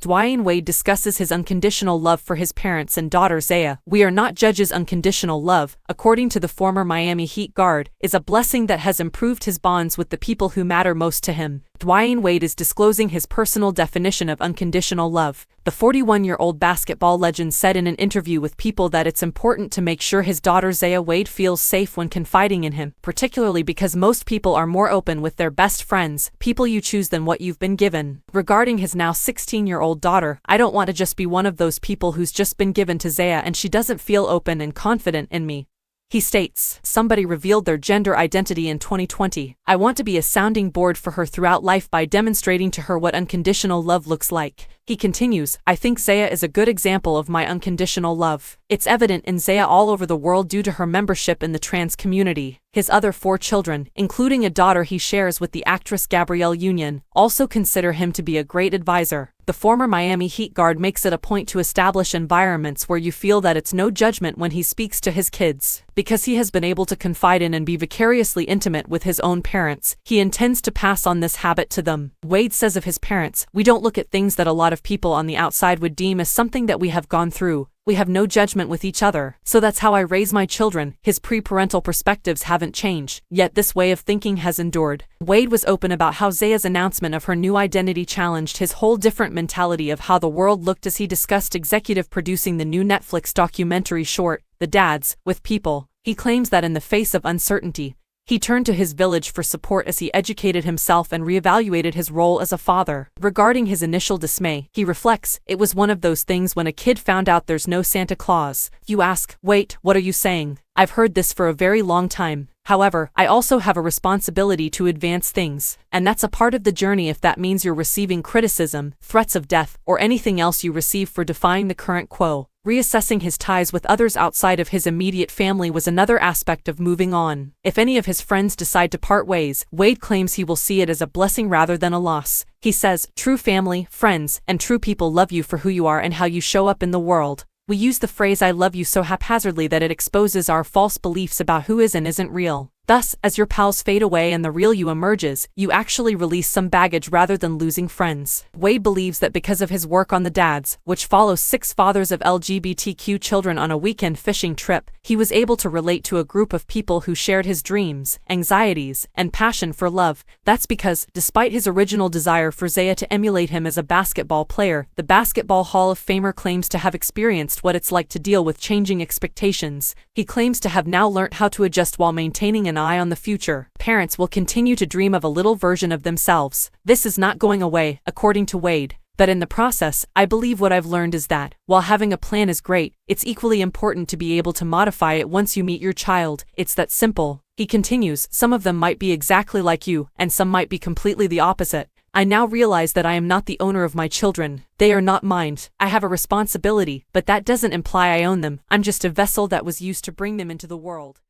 Dwyane Wade discusses his unconditional love for his parents and daughter Zaya. "We are not judges. Unconditional love, according to the former Miami Heat guard, is a blessing that has improved his bonds with the people who matter most to him." Dwyane Wade is disclosing his personal definition of unconditional love. The 41-year-old basketball legend said in an interview with People that it's important to make sure his daughter Zaya Wade feels safe when confiding in him, particularly because most people are more open with their best friends, people you choose, than what you've been given. Regarding his now 16-year-old daughter, "I don't want to just be one of those people who's just been given to Zaya and she doesn't feel open and confident in me." He states, "Somebody revealed their gender identity in 2020. I want to be a sounding board for her throughout life by demonstrating to her what unconditional love looks like." He continues, "I think Zaya is a good example of my unconditional love. It's evident in Zaya all over the world due to her membership in the trans community." His other 4 children, including a daughter he shares with the actress Gabrielle Union, also consider him to be a great advisor. The former Miami Heat guard makes it a point to establish environments where you feel that it's no judgment when he speaks to his kids. Because he has been able to confide in and be vicariously intimate with his own parents, he intends to pass on this habit to them. Wade says of his parents, "We don't look at things that a lot of people on the outside would deem as something that we have gone through. We have no judgment with each other. So that's how I raise my children." His pre-parental perspectives haven't changed, yet this way of thinking has endured. Wade was open about how Zaya's announcement of her new identity challenged his whole different mentality of how the world looked as he discussed executive producing the new Netflix documentary short, The Dads, with People. He claims that in the face of uncertainty, he turned to his village for support as he educated himself and reevaluated his role as a father. Regarding his initial dismay, he reflects, "It was one of those things when a kid found out there's no Santa Claus. You ask, wait, what are you saying? I've heard this for a very long time. However, I also have a responsibility to advance things. And that's a part of the journey if that means you're receiving criticism, threats of death, or anything else you receive for defying the current quo." Reassessing his ties with others outside of his immediate family was another aspect of moving on. If any of his friends decide to part ways, Wade claims he will see it as a blessing rather than a loss. He says, "True family, friends, and true people love you for who you are and how you show up in the world. We use the phrase 'I love you' so haphazardly that it exposes our false beliefs about who is and isn't real. Thus, as your pals fade away and the real you emerges, you actually release some baggage rather than losing friends." Wade believes that because of his work on The Dads, which follows 6 fathers of LGBTQ children on a weekend fishing trip, he was able to relate to a group of people who shared his dreams, anxieties, and passion for love. That's because, despite his original desire for Zaya to emulate him as a basketball player, the Basketball Hall of Famer claims to have experienced what it's like to deal with changing expectations. He claims to have now learnt how to adjust while maintaining an eye on the future. Parents will continue to dream of a little version of themselves. This is not going away, according to Wade. But in the process, I believe what I've learned is that, while having a plan is great, it's equally important to be able to modify it once you meet your child. It's that simple. He continues, "Some of them might be exactly like you, and some might be completely the opposite. I now realize that I am not the owner of my children. They are not mine. I have a responsibility, but that doesn't imply I own them. I'm just a vessel that was used to bring them into the world."